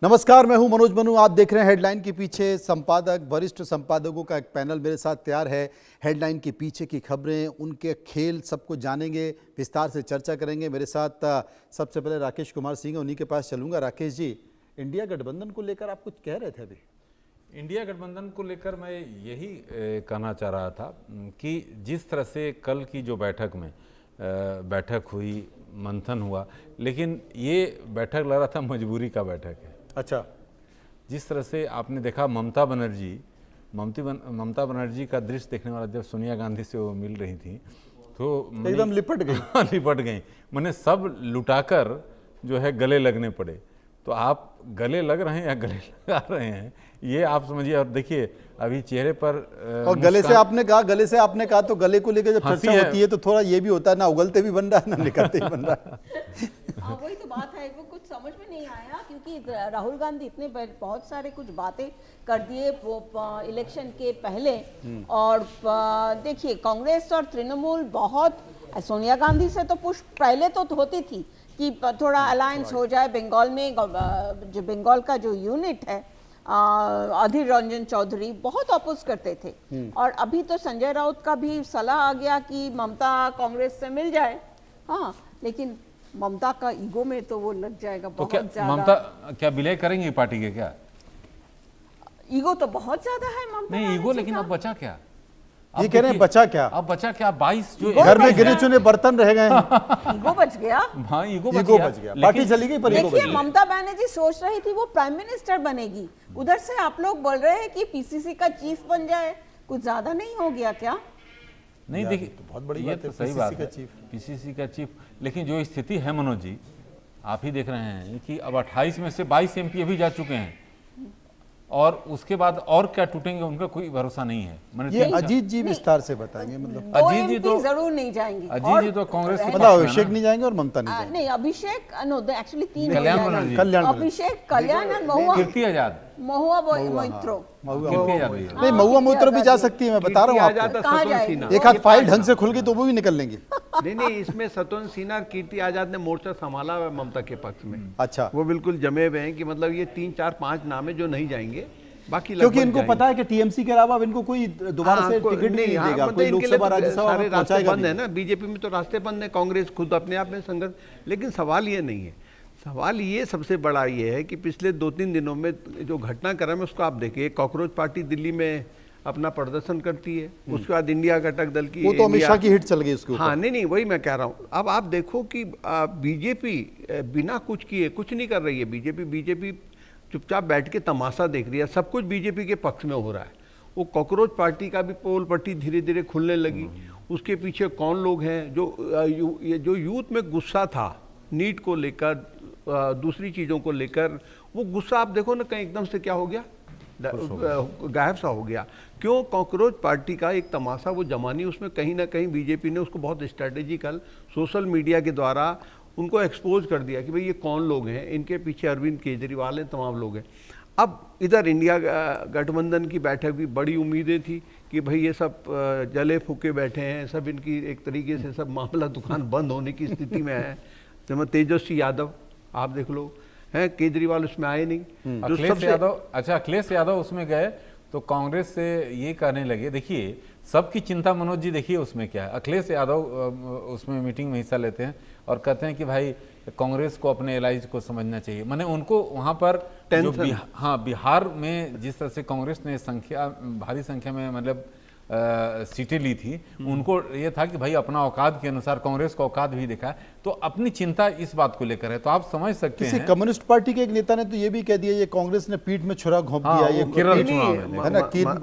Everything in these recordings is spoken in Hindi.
नमस्कार, मैं हूं मनोज मनु। आप देख रहे हैं हेडलाइन के पीछे। संपादक, वरिष्ठ संपादकों का एक पैनल मेरे साथ तैयार है। हेडलाइन के पीछे की खबरें, उनके खेल, सबको जानेंगे, विस्तार से चर्चा करेंगे। मेरे साथ सबसे पहले राकेश कुमार सिंह, उन्हीं के पास चलूंगा। राकेश जी, इंडिया गठबंधन को लेकर आप कुछ कह रहे थे अभी। इंडिया गठबंधन को लेकर मैं यही कहना चाह रहा था कि जिस तरह से कल की जो बैठक हुई, मंथन हुआ, लेकिन ये बैठक लग रहा था मजबूरी का बैठक है। अच्छा, जिस तरह से आपने देखा ममता बनर्जी का दृश्य देखने वाला, जब सोनिया गांधी से वो मिल रही थी तो एकदम लिपट गई। लिपट गई, मैंने सब लुटाकर जो है गले लगने पड़े। तो आप गले लग रहे हैं या गले लगा रहे हैं, ये आप समझिए। और देखिए अभी चेहरे पर और गले से आपने कहा तो गले को लेकर जब चर्चा होती है तो थोड़ा ये भी होता है, ना उगलते भी बन रहा है ना निकलते भी बन रहा है। वही तो बात है, वो कुछ समझ में नहीं आया क्योंकि राहुल गांधी इतने बहुत सारे कुछ बातें कर दिए इलेक्शन के पहले। और देखिए कांग्रेस और तृणमूल बहुत, सोनिया गांधी से तो पुश पहले तो होती थी कि थोड़ा अलायंस हो जाए। बंगाल में जो बंगाल का जो यूनिट है, अधीर रंजन चौधरी बहुत अपोज करते थे। और अभी तो संजय राउत का भी सलाह आ गया कि ममता कांग्रेस से मिल जाए। हाँ, लेकिन ममता का ईगो में तो वो लग जाएगा तो बहुत ज्यादा। ममता क्या विलय करेंगी पार्टी के? क्या ईगो तो बहुत ज्यादा है ममता नहीं ईगो, लेकिन अब बचा क्या? ये कह रहे हैं बचा क्या? अब बचा क्या? 22 जो घर में गिने चुने बर्तन रह गए हैं। ईगो बच गया। हाँ, ईगो बच गया। पार्टी चली गई पर ईगो बच देखिए गया। ममता बनर्जी सोच रही थी वो प्राइम मिनिस्टर बनेगी, उधर से आप लोग बोल रहे हैं कि पीसीसी का चीफ बन जाए। कुछ ज्यादा नहीं हो गया क्या? नहीं देखिए, तो बहुत बड़ी ये बात है, तो सही PCC बात का है, चीफ। पीसीसी का चीफ। लेकिन जो स्थिति है मनोज जी, आप ही देख रहे हैं कि अब 28 में से 22 एमपी अभी जा चुके हैं, और उसके बाद और क्या टूटेंगे उनका कोई भरोसा नहीं है। ये अजीत जी विस्तार से बताएंगे। मतलब अजीत जी तो जरूर नहीं जाएंगे। अजीत जी तो कांग्रेस के मतलब अभिषेक नहीं जाएंगे और ममता नहीं जाएंगे। नहीं, अभिषेक नो, एक्चुअली 3 कल्याण हो बनर्जी, जाएगा। अभिषेक, कल्याण और कीर्ति आजाद, महुआ मोइत्रो। कीर्ति आजाद भैया। नहीं, महुआ मोइत्रो भी जा सकती है, मैं बता रहा हूँ आपको। कहाँ जाएगी? एक हाथ फाइल ढंग से खुल गई तो वो भी निकल लेंगे। नहीं, इसमें सतवंत सिन्हा और कीर्ति आजाद ने मोर्चा संभाला है ममता के पक्ष में। अच्छा, वो बिल्कुल जमे हुए हैं कि मतलब ये 3, 4, 5 नाम है जो नहीं जाएंगे, बाकी क्योंकि लगभग इनको जाएंगे। पता है कि टीएमसी के अलावा अब इनको कोई दोबारा से टिकट नहीं देगा। कोई लोकसभा राज्यसभा सारे में रास्ते पहुंचाएगा बंद है नहीं। ना, बीजेपी में तो रास्ते बंद है, कांग्रेस खुद अपने आप में संघर्ष। लेकिन सवाल ये नहीं है, सवाल ये सबसे बड़ा ये है कि पिछले 2-3 दिनों में जो घटनाक्रम है उसको आप देखिए। कॉकरोच पार्टी दिल्ली में अपना प्रदर्शन करती है, उसके बाद इंडिया घटक दल की, वो तो अमित शाह की हिट चल गई उसके ऊपर। हाँ, नहीं वही मैं कह रहा हूँ। अब आप देखो कि बीजेपी बिना कुछ किए कुछ नहीं कर रही है। बीजेपी चुपचाप बैठ के तमाशा देख रही है। सब कुछ बीजेपी के पक्ष में हो रहा है। वो कॉकरोच पार्टी का भी पोल पट्टी धीरे धीरे खुलने लगी। उसके पीछे कौन लोग हैं? जो यूथ में गुस्सा था नीट को लेकर, दूसरी चीज़ों को लेकर, वो गुस्सा आप देखो ना कहीं एकदम से क्या हो गया, गायब सा हो गया। क्यों? कॉकरोच पार्टी का एक तमाशा वो जमानी, उसमें कहीं ना कहीं बीजेपी ने उसको बहुत स्ट्रेटेजिकल सोशल मीडिया के द्वारा उनको एक्सपोज कर दिया कि भाई ये कौन लोग हैं, इनके पीछे अरविंद केजरीवाल हैं, तमाम लोग हैं। अब इधर इंडिया गठबंधन की बैठक भी बड़ी उम्मीदें थी कि भाई ये सब जले फूके बैठे हैं, सब इनकी एक तरीके से सब मामला दुकान बंद होने की स्थिति में है। जब तेजस्वी यादव आप देख लो हैं, केजरीवाल उसमें आए नहीं। अखिलेश यादव उसमें गए तो कांग्रेस से ये कहने लगे, देखिए सबकी चिंता मनोज जी देखिए उसमें क्या है। अखिलेश यादव उसमें मीटिंग में हिस्सा लेते हैं और कहते हैं कि भाई कांग्रेस को अपने एलाइज को समझना चाहिए। मैंने उनको वहां पर जो बिहार में जिस तरह से कांग्रेस ने भारी संख्या में मतलब सीटें ली थी, उनको ये था कि भाई अपना औकात के अनुसार कांग्रेस का औकात भी देखा, तो अपनी चिंता इस बात को लेकर है। तो आप समझ सकते हैं, किसी कम्युनिस्ट पार्टी के एक नेता ने तो ये भी कह दिया ये कांग्रेस ने पीठ में छुरा घोंप दिया। ये केरल चुनाव में है ना।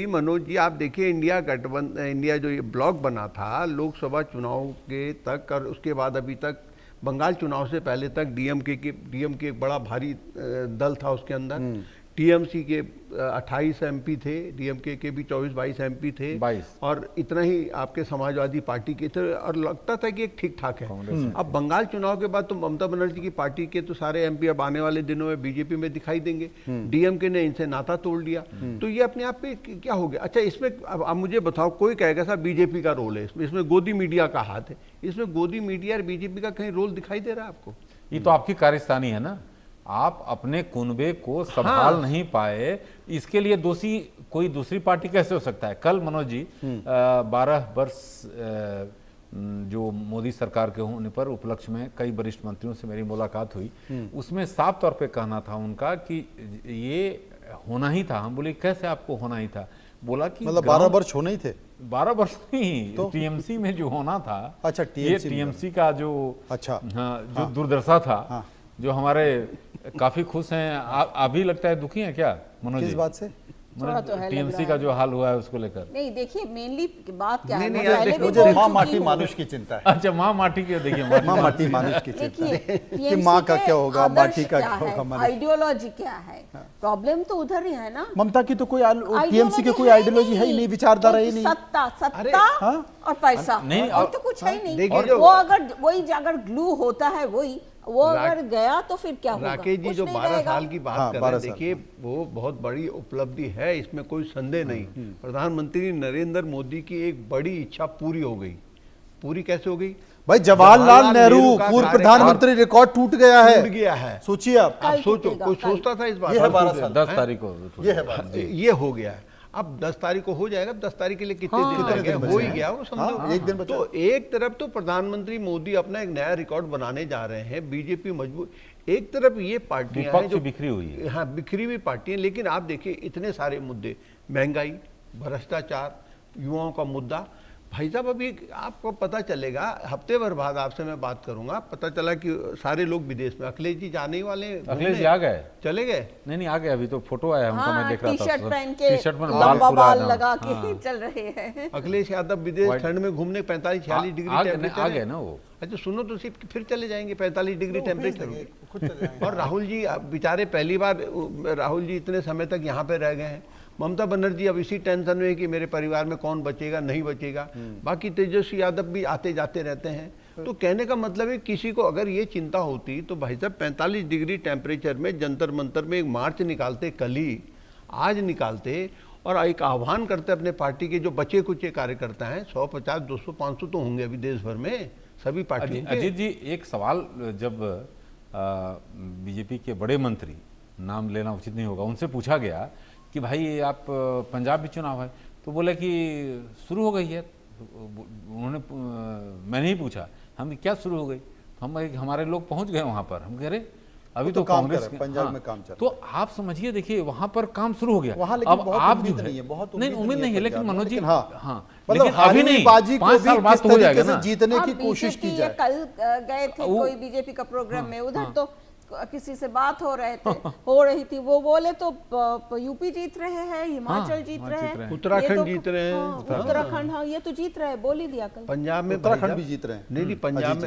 मनोज जी आप देखिए, इंडिया जो ये ब्लॉक बना था लोकसभा चुनाव के तक, और उसके बाद अभी तक बंगाल चुनाव से पहले तक डीएमके एक बड़ा भारी दल था उसके अंदर। टीएमसी के 28 एमपी थे, डीएमके के भी 24-22 एमपी थे, 22, और इतना ही आपके समाजवादी पार्टी के थे, और लगता था कि एक ठीक ठाक है। अब बंगाल चुनाव के बाद तो ममता बनर्जी की पार्टी के तो सारे एमपी अब आने वाले दिनों में बीजेपी में दिखाई देंगे। डीएमके ने इनसे नाता तोड़ लिया, तो ये अपने आप पे क्या हो गया? अच्छा, इसमें अब मुझे बताओ, कोई कहेगा साहब बीजेपी का रोल है इसमें गोदी मीडिया का हाथ है। इसमें गोदी मीडिया और बीजेपी का कहीं रोल दिखाई दे रहा है आपको? ये तो आपकी कार्यस्थानी है ना, आप अपने कुनबे को संभाल नहीं पाए, इसके लिए दोषी कोई दूसरी पार्टी कैसे हो सकता है? कल मनोज जी 12 वर्ष जो मोदी सरकार के होने पर उपलक्ष्य में कई वरिष्ठ मंत्रियों से मेरी मुलाकात हुई, उसमें साफ तौर पे कहना था उनका कि ये होना ही था। हम बोले कैसे आपको होना ही था? बोला कि मतलब 12 वर्ष होने ही थे। 12 वर्ष नहीं, तो टीएमसी में जो होना था, अच्छा, ये टीएमसी का जो, अच्छा, हाँ, जो दुर्दशा था, जो हमारे काफी खुश हैं, अभी लगता है दुखी हैं क्या मनोज किस जी? बात से? थोड़ा तो है लग टीएमसी रहा का है। जो हाल हुआ है उसको लेकर। नहीं देखिए, मेनली बात क्या है, नहीं, मैं यार, पहले देखो, भी मुझे बोल माँ चुकी माटी हूँ। मानुष की चिंता है। अच्छा, माँ माटी के देखिए, माँ माटी मानुष की चिंता है देखिए कि TMC माँ का के क्या होगा, आदर्श माटी का क्या क्या है, होगा, मनुष्य। आइडियोलॉजी क्या है, प्रॉब्लम तो उधर ही है ना। ममता की तो कोई टीएमसी के कोई है आइडियोलॉजी है ही नहीं, विचारधारा ही नहीं। सत्ता हाँ? और पैसा, नहीं, और और- तो कुछ है ही नहीं। देखिए और जो- वो अगर ग्लू होता है वो अगर गया तो फिर क्या होगा? राकेश जी कुछ जो नहीं 12 रहेगा। साल की बात हाँ, कर रहे 12 हैं, साल। देखिए वो बहुत बड़ी उपलब्धि है, इसमें कोई संदेह नहीं। प्रधानमंत्री नरेंद्र मोदी की एक बड़ी इच्छा पूरी हो गई। पूरी कैसे हो गई? भाई जवाहरलाल नेहरू का पूर्व कार्यकाल प्रधानमंत्री, रिकॉर्ड टूट गया है। टूट गया है। सोचिए आप, आप कल सोचो, टूटेगा, कोई कल। सोचता था इस बात? ये है कल 12 टूटेगा। साल। 10 तारीख को ये है बात। ये हो गया है। अब 10 तारीख को हो जाएगा। 10 तारीख के लिए कितने दिन कितने लगे? दिन हो बचे ही हैं? गया वो, समझो। हाँ, एक दिन बचा तो एक तरफ तो प्रधानमंत्री मोदी अपना एक नया रिकॉर्ड बनाने जा रहे हैं, बीजेपी मजबूत, एक तरफ ये पार्टियां हैं विपक्ष जो बिखरी हुई है। हाँ, बिखरी हुई पार्टियां। लेकिन आप देखिए इतने सारे मुद्दे, महंगाई, भ्रष्टाचार, युवाओं का मुद्दा। भाई साहब अभी आपको पता चलेगा, हफ्ते भर बाद आपसे मैं बात करूंगा, पता चला कि सारे लोग विदेश में, अखिलेश जी जाने ही वाले हैं अखिलेश जी घूमने। आ गए? चले गए? नहीं आ गए, अभी तो फोटो आया हमको, मैं हाँ, देख रहा था। टी-शर्ट पहन के टी-शर्ट में लंबा पूरा बाल एकदम। लगा के हाँ। चल रहे हैं। अखिलेश यादव विदेश ठंड में घूमने 45-46 डिग्री आ टेम्परेचर गए है। ना वो। अच्छा सुनो तो सिर्फ फिर चले जाएंगे 45 डिग्री टेम्परेचर। खुद चले जाएंगे। और राहुल जी बेचारे पहली बार, राहुल जी इतने समय तक यहाँ पे रह गए हैं। ममता बनर्जी अब इसी टेंशन में है कि मेरे परिवार में कौन बचेगा नहीं बचेगा। बाकी तेजस्वी यादव भी आते जाते रहते हैं। तो कहने का मतलब है किसी को अगर ये चिंता होती तो भाई साहब 45 डिग्री टेम्परेचर में जंतर मंतर में एक मार्च निकालते, कल ही आज निकालते, और एक आह्वान करते अपने पार्टी के जो बचे कुचे कार्यकर्ता हैं, 150, 200, 500 तो होंगे अभी देश भर में सभी पार्टियों के। अजीत जी, एक सवाल, जब बीजेपी के बड़े मंत्री, नाम लेना उचित नहीं होगा, उनसे पूछा गया कि भाई आप पंजाब में चुनाव है, तो बोले कि शुरू हो गई है। उन्होंने मैंने ही पूछा, हम क्या शुरू हो गई? हम हमारे लोग पहुंच गए वहां पर। हम कह रहे अभी तो काम कांग्रेस कर रहे हैं, पंजाब में काम चल रहा है। तो आप समझिए, देखिए वहां पर काम शुरू हो गया। वहाँ लेकिन बहुत आप उम्मीद जो नहीं है, बहुत नहीं उम्मीद नहीं है, लेकिन पंजाब में, मनोज जी, लेकिन हाँ, हाँ, मतलब लेकिन अभी नहीं, बाजी को 5 भी साल बाद किस तो हो तरीके जाएगा से ना। जीतने की हाँ, कोशिश की BJP जाए। कल गए थे वो- कोई बीजेपी का प्रोग्राम में, उधर तो किसी से बात हो रही थी, वो बोले तो यूपी जीत रहे हैं, हिमाचल जीत रहे हैं, उत्तराखंड ये तो- जीत रहे हैं। हाँ, उत्तराखंड, हाँ, ये तो जीत रहे हैं, बोल ही दिया कल। पंजाब में उत्तराखंड भाई भी साहब- जीत रहे हैं। नहीं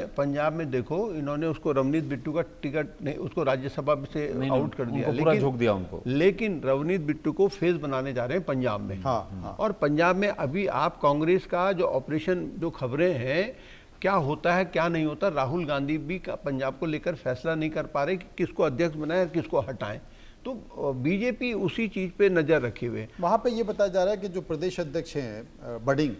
पंजाब में देखो, इन्होंने उसको रवनीत बिट्टू का टिकट नहीं, उसको राज्यसभा से आउट कर दिया, उनको पूरा झोंक दिया उनको। लेकिन रवनीत बिट्टू को फेस बनाने जा रहे हैं पंजाब में। हाँ। और पंजाब में अभी आप कांग्रेस का जो ऑपरेशन, जो खबरें हैं, क्या होता है क्या नहीं होता, राहुल गांधी भी पंजाब को लेकर फैसला नहीं कर पा रहे कि किसको अध्यक्ष बनाएं, किसको हटाएं। तो बीजेपी उसी चीज पे नजर रखे हुए। वहां पे ये बताया जा रहा है कि जो प्रदेश अध्यक्ष हैं बडिंग,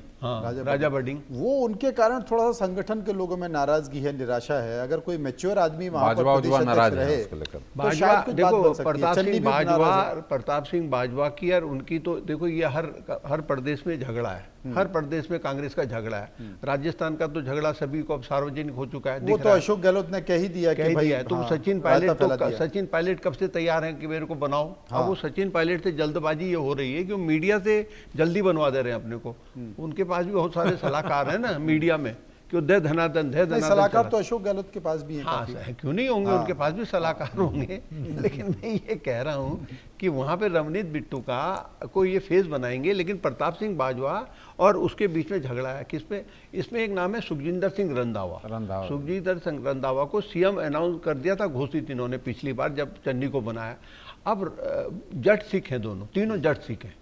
राजा बडिंग, वो उनके कारण थोड़ा सा संगठन के लोगों में नाराजगी है, निराशा है। अगर कोई मैच्योर आदमी वहां पर प्रदेश अध्यक्ष नाराज है रहे उसको लेकर। तो शायद कुछ बात देखो बन सकती है। प्रताप चन्नी सिंह भी नाराज है। प्रताप सिंह बाजवा की और उनकी तो देखो, ये हर प्रदेश में झगड़ा है, हर प्रदेश में कांग्रेस का झगड़ा है। राजस्थान का तो झगड़ा सभी को अब सार्वजनिक हो चुका है, वो दिख तो रहा है। अशोक गहलोत ने कह ही दिया कि कह भाई दिया है। तो हाँ, सचिन रायता फैला पायलट दिया। सचिन पायलट कब से तैयार हैं कि मेरे को बनाओ। अब वो सचिन पायलट से जल्दबाजी ये हो रही है कि वो मीडिया से जल्दी बनवा दे रहे हैं अपने को। उनके पास भी बहुत सारे सलाहकार हैं ना मीडिया में, कि वो दे धनादन सलाहकार तो अशोक गहलोत के पास भी है। हाँ, क्यों नहीं होंगे, उनके पास भी सलाहकार होंगे। लेकिन मैं ये कह रहा हूँ कि वहाँ पे रवनीत बिट्टू का कोई ये फेस बनाएंगे, लेकिन प्रताप सिंह बाजवा और उसके बीच में झगड़ा है किसमें? इसमें एक नाम है सुखजिंदर सिंह रंधावा। सुखजिंदर सिंह रंधावा को सीएम अनाउंस कर दिया था, घोषित इन्होंने पिछली बार जब चन्नी को बनाया। अब जट सिख हैं, दोनों तीनों जट सिख हैं।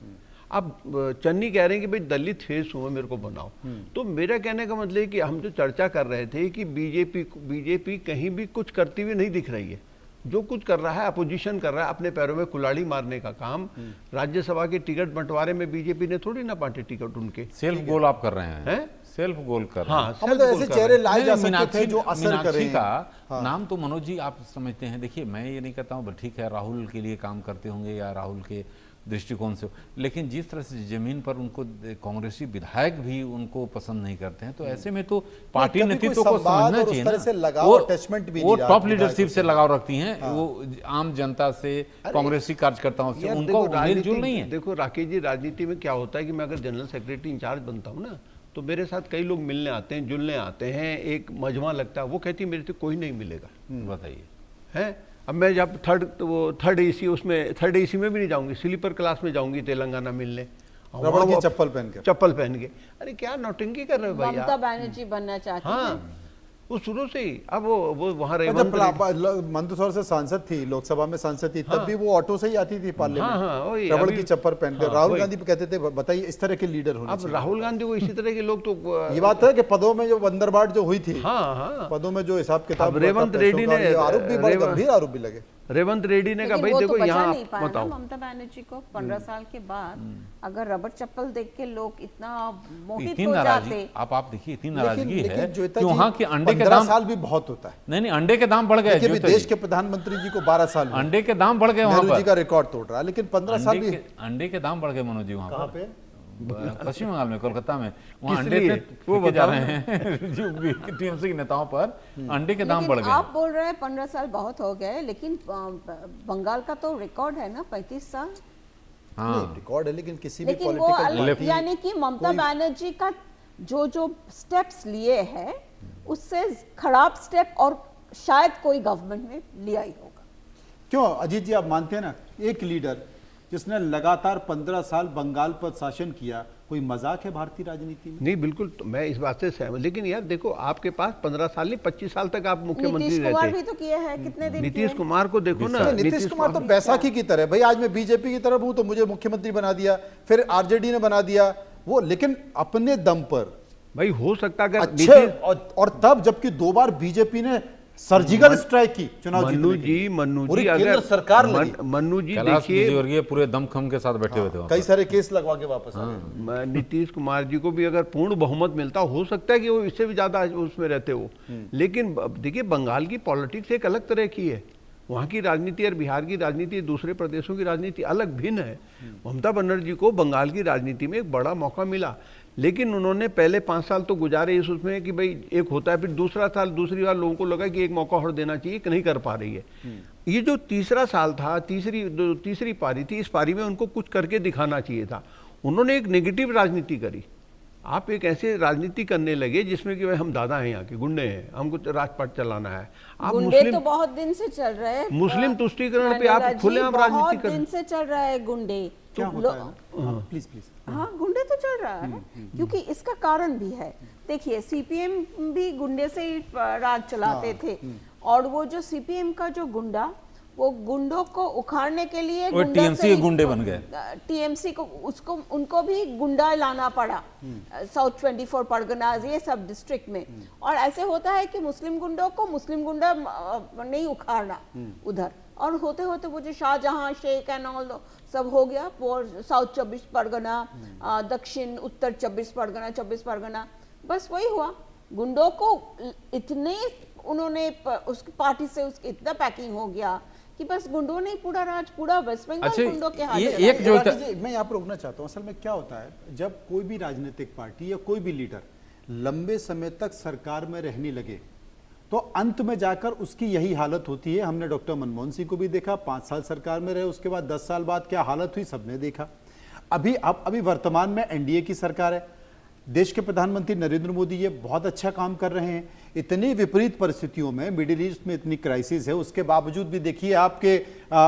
अब चन्नी कह रहे हैं कि भाई दलित फेस हुए, मेरे को बनाओ। तो मेरा कहने का मतलब है कि हम जो चर्चा कर रहे थे कि बीजेपी कहीं भी कुछ करती हुई नहीं दिख रही है। जो कुछ कर रहा है अपोजिशन कर रहा है, अपने पैरों में कुल्हाड़ी मारने का काम। राज्यसभा के टिकट बंटवारे में बीजेपी ने थोड़ी ना बांटे टिकट उनके। सेल्फ गोल आप कर रहे हैं, सेल्फ गोल कर रहे हैं। हाँ, मतलब ऐसे चेहरे लाए जा नहीं, सकते थे जो असर मीनाक्षी करें। का नाम तो मनोज जी आप समझते हैं। देखिए मैं ये नहीं कहता हूँ ठीक है राहुल के लिए काम करते होंगे या राहुल के दृष्टिकोण से, लेकिन जिस तरह से जमीन पर उनको कांग्रेसी विधायक भी उनको पसंद नहीं करते हैं, तो ऐसे में तो पार्टी कभी नेतृत्व कोई को संवाद समझना और उस चाहिए तरह ना। से लगाव वो attachment भी वो नहीं रहा टॉप विधायकों लीडरशिप से से। लगाव रखती हैं, वो आम जनता से, कांग्रेसी कार्यकर्ताओं से यार उनको देखो, मेल राजनीति जोल नहीं है। देखो राकेश जी, राजनीति में क्या होता है कि मैं अगर जनरल सेक्रेटरी इंचार्ज बनता हूँ ना, तो मेरे साथ कई लोग मिलने आते हैं, जुलने आते हैं, एक मजमा लगता है। वो कहती है मेरे से कोई नहीं मिलेगा, बताइए है। अब मैं जब थर्ड एसी उसमें थर्ड एसी में भी नहीं जाऊंगी, स्लीपर क्लास में जाऊंगी तेलंगाना मिलने, और रबड़ वहाँ की वो चप्पल पहन के। चप्पल पहन के। अरे क्या नौटंकी कर रहे हो भाई ममता आप? बनर्जी बनना चाहती हाँ, हैं। वो शुरू से ही। अब वो वहाँ जब रेवंत रेड्डी- मंदसौर से सांसद थी, लोकसभा में सांसद थी, तब हाँ। भी वो ऑटो से ही आती थी पार्लियामेंट। हाँ, वही, रबड़ अभी- की चप्पल पहन कर। हाँ, राहुल वही। गांधी भी कहते थे बताइए इस तरह के लीडर होने अब चाहिए। राहुल गांधी को इसी तरह के लोग तो ये बात है कि पदों में जो बंदरबाट जो हुई थी, हाँ हाँ, पदों में जो हिसाब किताब अब हुआ था रेवंत पैसों रेड्डी का, ने- ये आरोप भी बड़े रेवंत- गंभीर आरोप भी लगे। रेवंत रेड्डी ने कहा लेकिन भाई वो देखो तो बचा यहाँ नहीं पाया ना बताओ। ममता बनर्जी को 15 साल के बाद। अगर रबर चप्पल देख के लोग इतना मोहित इतनी हो नाराजगी जाते। आप देखिए इतनी नाराजगी है लेकिन कि वहाँ के अंडे के 15 दाम, साल भी बहुत होता है। नहीं अंडे के दाम बढ़ गए। देखिए, अभी ज्योति देश जी, के प्रधानमंत्री जी को 12 साल हुए। अंडे के दाम बढ़ गए वहाँ नेहरू जी पर। का रिकॉर्ड तोड़ रहा है, लेकिन 15 साल भी। अंडे के दाम बढ़ गए मनोज जी वहाँ कहाँ पर। पे? पश्चिम बंगाल में, कोलकाता में, वहाँ किस अंडे लिए? इतने वो फेंके जा बताओ रहे हैं जो टीएमसी के नेताओं पर अंडे के दाम बढ़ लेकिन गए। आप बोल रहे हैं 15 साल बहुत हो गए, लेकिन बंगाल का तो रिकॉर्ड है ना 35 साल। हाँ रिकॉर्ड है, लेकिन किसी भी लेकिन वो पॉलिटिकल पार्टी, यानी कि ममता बनर्जी का जो स्टेप्स लिए हैं उससे खराब स्टेप और शायद कोई गवर्नमेंट ने लिया ही होगा। क्यों अजीत जी आप मानते हैं ना, एक लीडर जिसने लगातार 15 साल बंगाल पर शासन किया, कोई मजाक है भारतीय राजनीति में? नहीं बिल्कुल, तो मैं इस बात से सहमत। लेकिन यार देखो, आपके पास 15 साल नहीं 25 साल तक आप मुख्यमंत्री नीतीश कुमार रहते। भी तो किए हैं, कितने दिन नीतीश किए? कुमार को देखो ना, नीतीश कुमार तो बैसाखी की तरह, भाई आज मैं बीजेपी की तरफ हूं तो मुझे मुख्यमंत्री बना दिया, फिर आरजेडी ने बना दिया वो, लेकिन अपने दम पर। भाई हो सकता अगर अच्छे और तब जबकि 2 बार बीजेपी ने सर्जिकल स्ट्राइक की चुनाव मन्नू जीतने के लिए। जी मन्नू पूरी जी केंद्र अगर सरकार लगी। मन्नू जी कैलाश देखिए, विजयवर्गीय पूरे दमखम के साथ बैठे हुए थे वहाँ कई सारे केस लगवा के वापस आ गए। नीतीश कुमार जी को भी अगर पूर्ण बहुमत मिलता, हो सकता है कि वो इससे भी ज्यादा उसमें रहते हो। लेकिन देखिए, बंगाल की पॉलिटिक्स एक अलग तरह की है। वहाँ की राजनीति और बिहार की राजनीति, दूसरे प्रदेशों की राजनीति अलग भिन्न है। ममता बनर्जी को बंगाल की राजनीति में एक बड़ा मौका मिला, लेकिन उन्होंने पहले 5 साल तो गुजारे इस उसमें कि भाई एक होता है, फिर दूसरा साल दूसरी बार लोगों को लगा कि एक मौका और देना चाहिए, कि नहीं कर पा रही है। ये जो तीसरा साल था, तीसरी पारी थी, इस पारी में उनको कुछ करके दिखाना चाहिए था। उन्होंने एक नेगेटिव राजनीति करी। आप एक ऐसे राजनीति करने लगे जिसमें कि भाई हम दादा हैं, यहाँ के गुंडे हैं, हमको राजपाट चलाना है। आप गुंडे तो बहुत दिन से चल रहे हैं। मुस्लिम तुष्टीकरण पे आप खुलेआम राजनीति कर, बहुत दिन से चल रहा है गुंडे। क्या होता है ना? Please please. हाँ, गुंडे तो चल रहा है, क्योंकि इसका कारण भी है। देखिए, सीपीएम भी गुंडे से ही राज चलाते थे, और वो जो सीपीएम का जो गुंडा, वो गुंडों को उखाड़ने के लिए वो टीएमसी के गुंडे बन गए। टीएमसी को उनको भी गुंडा लाना पड़ा, साउथ 24 परगनाज, ये सब डिस्ट्रिक्ट में। और ऐसे होता है कि मुस्लिम गुंडों को मुस्लिम गुंडा नहीं उखाड़ना उधर, और होते होते वो जो शाहजहां शेख एंड ऑल सब हो गया। वो साउथ 24 परगना, दक्षिण उत्तर 24 परगना, बस वही हुआ। गुंडों को इतने उन्होंने उस पार्टी से उसकी इतना पैकिंग हो गया कि बस गुंडों ने पूरा राज, पूरा वेस्ट बंगाल अच्छा, गुंडों के हाथ ये में एक जो राकेश जी, मैं यहाँ पर रोकना चाहता हूँ। असल में क्या होता है, जब कोई भी राजनीतिक पार्टी या कोई भी लीडर लंबे समय तक सरकार में रहने लगे, तो अंत में जाकर उसकी यही हालत होती है। हमने डॉक्टर मनमोहन सिंह को भी देखा, 5 साल सरकार में रहे, उसके बाद 10 साल बाद क्या हालत हुई सबने देखा। अभी वर्तमान में एनडीए की सरकार है, देश के प्रधानमंत्री नरेंद्र मोदी ये बहुत अच्छा काम कर रहे हैं। इतनी विपरीत परिस्थितियों में, मिडिल ईस्ट में इतनी क्राइसिस है, उसके बावजूद भी देखिए आपके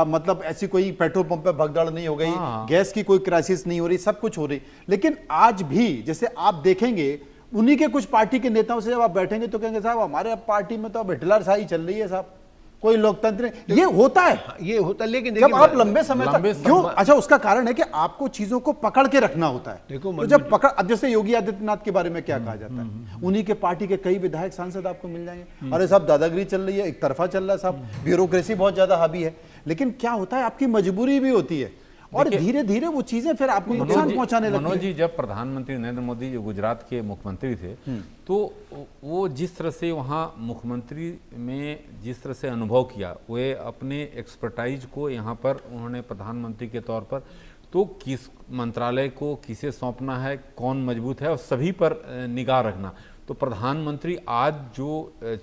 मतलब ऐसी कोई पेट्रोल पंप पे भगदड़ नहीं हो गई, गैस की कोई क्राइसिस नहीं हो रही, सब कुछ हो रही। लेकिन आज भी जैसे आप देखेंगे, उन्हीं के कुछ पार्टी के नेताओं से जब आप बैठेंगे तो कहेंगे साहब हमारे पार्टी में तो अब हिटलर शाही चल रही है साहब, कोई लोकतंत्र नहीं। ये होता है, ये होता है। लेकिन जब देखिए, आप लंबे समय तक क्यों, अच्छा उसका कारण है कि आपको चीजों को पकड़ के रखना होता है। देखो तो जब पकड़, अब जैसे योगी आदित्यनाथ के बारे में क्या कहा जाता है, उन्हीं के पार्टी के कई विधायक सांसद आपको मिल जाएंगे, अरे साहब दादागिरी चल रही है, एक तरफा चल रहा है साहब, ब्यूरोक्रेसी बहुत ज्यादा हावी है। लेकिन क्या होता है, आपकी मजबूरी भी होती है। और धीरे धीरे वो चीजें फिर आपको नुकसान पहुंचाने लगती मनोज हैं। जी, जब प्रधानमंत्री नरेंद्र मोदी जो गुजरात के मुख्यमंत्री थे, तो वो जिस तरह से वहाँ मुख्यमंत्री में जिस तरह से अनुभव किया, वे अपने एक्सपर्टाइज को यहाँ पर उन्होंने प्रधानमंत्री के तौर पर, तो किस मंत्रालय को किसे सौंपना है, कौन मजबूत है, और सभी पर निगाह रखना। तो प्रधानमंत्री आज जो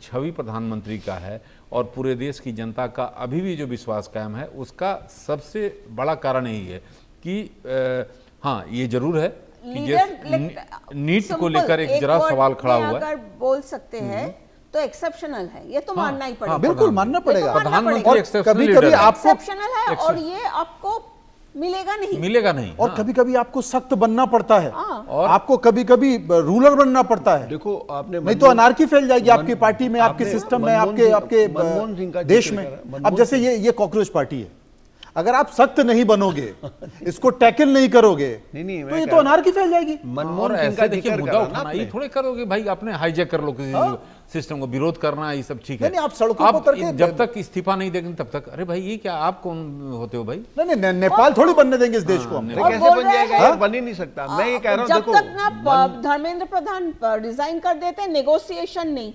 छवि प्रधानमंत्री का है और पूरे देश की जनता का अभी भी जो विश्वास कायम है, उसका सबसे बड़ा कारण यही है कि हाँ, ये जरूर है कि नीट को लेकर एक जरा सवाल खड़ा हुआ है। अगर बोल सकते हैं तो एक्सेप्शनल है, ये तो मानना ही पड़ेगा। बिल्कुल मानना पड़ेगा। प्रधानमंत्री कभी कभी आपको एक्सेप्शनल है और ये आपको मिलेगा नहीं। और कभी कभी आपको सख्त बनना पड़ता है, और आपको कभी कभी रूलर बनना पड़ता है। देखो आपने, नहीं तो अनार्की फैल जाएगी आपकी पार्टी में, आपके सिस्टम में, आपके देश में। अब जैसे ये कॉकरोच पार्टी है, अगर आप सख्त नहीं बनोगे, इसको टैकल नहीं करोगे, नहीं, तो ये तो अनार्की फैल जाएगी। और ऐसे देखिए मुद्दा उठाना ये थोड़े करोगे भाई, आपने हाईजैक कर लो किसी सिस्टम को, विरोध करना ये सब ठीक है। नहीं, आप सड़कों पर उतर के जब तक इस्तीफा नहीं देंगे तब तक, अरे भाई ये क्या, आप कौन होते हो भाई? नहीं, नेपाल थोड़ी बनने देंगे इस देश को हम। कैसे बन जाएगा? बन ही नहीं सकता। मैं ये कह रहा हूँ, जब देखो, तक ना धर्मेंद्र प्रधान रिजाइन कर देते, नेगोशिएशन नहीं।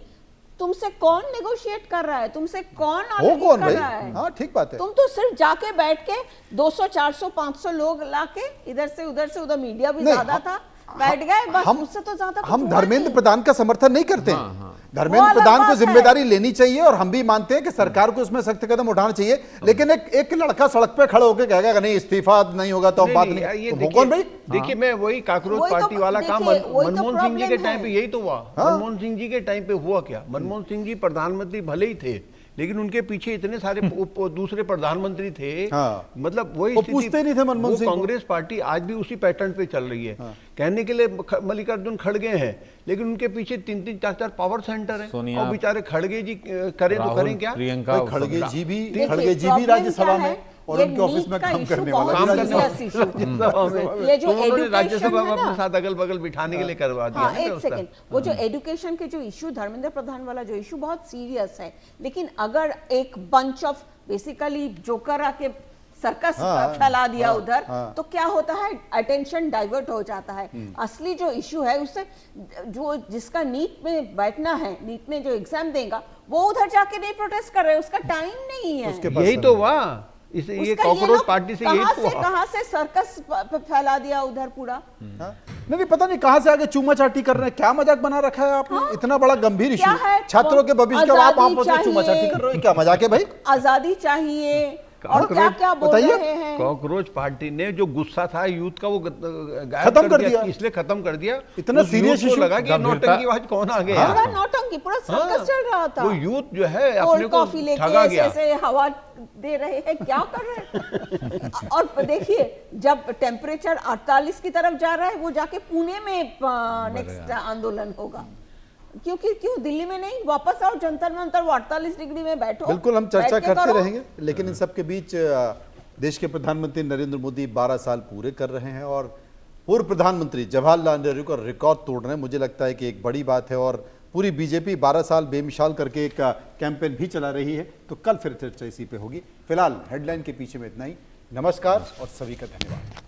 तुमसे कौन नेगोशिएट कर रहा है? तुमसे कौन कौन कर भाई? रहा है? हाँ, ठीक बात है। तुम तो सिर्फ जाके बैठ के 200 400 500 लोग लाके इधर से उधर मीडिया भी ज्यादा था, बैठ गए बस। मुझसे तो ज्यादा हम धर्मेंद्र प्रधान का समर्थन नहीं करते हैं। धर्मेंद्र प्रधान को जिम्मेदारी लेनी चाहिए और हम भी मानते हैं कि सरकार को इसमें सख्त कदम उठाना चाहिए, लेकिन एक लड़का सड़क पे खड़े होकर कहेगा नहीं इस्तीफा नहीं होगा तो हम बात नहीं। वो कौन भाई? देखिए, मैं वही काकरोच पार्टी वाला काम मनमोहन सिंह जी के टाइम पे यही तो हुआ। मनमोहन सिंह जी के टाइम पे हुआ क्या? मनमोहन सिंह जी प्रधानमंत्री भले ही थे, लेकिन उनके पीछे इतने सारे दूसरे प्रधानमंत्री थे। मतलब वही पूछते नहीं थे मनमोहन सिंह। कांग्रेस पार्टी आज भी उसी पैटर्न पे चल रही है। कहने के लिए मल्लिकार्जुन खड़गे हैं, लेकिन उनके पीछे 3-3 4-4 पावर सेंटर है। और बेचारे खड़गे जी करें तो करें क्या? खड़गे जी भी राज्यसभा में और उनके ऑफिस में काम करने वाला ये जो राज्यसभा में अपने साथ अगल बगल बिठाने के लिए करवा दिया। एक सेकंड, वो जो एजुकेशन के जो इशू, धर्मेंद्र प्रधान वाला जो इशू बहुत सीरियस है, लेकिन अगर एक बंच ऑफ बेसिकली जोकर आके सर्कस फैला दिया उधर, तो क्या होता है? अटेंशन डाइवर्ट हो जाता है। असली जो इशू है उससे जो जिसका नीट में बैठना है, नीट में जो एग्जाम देगा, वो उधर जाके नहीं प्रोटेस्ट कर रहे, उसका टाइम नहीं है। यही तो हुआ, इसे ये कॉकरोच पार्टी से यही तो हुआ। कहां से सर्कस फैला दिया उधर पूरा। नहीं, पता नहीं कहां से आगे चूमा चाटी कर रहे हैं। क्या मजाक बना रखा है आपने? इतना बड़ा गंभीर इशू, छात्रों के भविष्य का आप वहां पहुंचे चूमा चाटी कर रहे हो, क्या मजाक है भाई? आजादी चाहिए और क्या क्या बोल रहे हैं। कॉकरोच पार्टी ने जो गुस्सा था यूथ का वो खत्म कर दिया, इसलिए खत्म कर दिया। इतना सीरियस इशू लगा कि नौटंकी आज कौन आ गया? पूरा नौटंकी, पूरा सर्कस चल रहा था। वो यूथ जो है अपने को ठगा गया, ऐसे हवा दे रहे हैं, क्या कर रहे हैं। और देखिए, जब टेम्परेचर 48 की तरफ जा रहा है, वो जाके पुणे में नेक्स्ट आंदोलन होगा। क्यों दिल्ली में नहीं? वापस आओ जंतर मंतर, वो 48 डिग्री में बैठो। बिल्कुल, हम चर्चा करते रहेंगे, लेकिन इन सब के बीच देश के प्रधानमंत्री नरेंद्र मोदी 12 साल पूरे कर रहे हैं और पूर्व प्रधानमंत्री जवाहरलाल नेहरू का रिकॉर्ड तोड़ रहे हैं। मुझे लगता है कि एक बड़ी बात है और पूरी बीजेपी 12 साल बेमिसाल करके एक कैंपेन भी चला रही है। तो कल फिर चर्चा इसी पे होगी। फिलहाल हेडलाइन के पीछे में इतना ही। नमस्कार और सभी का धन्यवाद।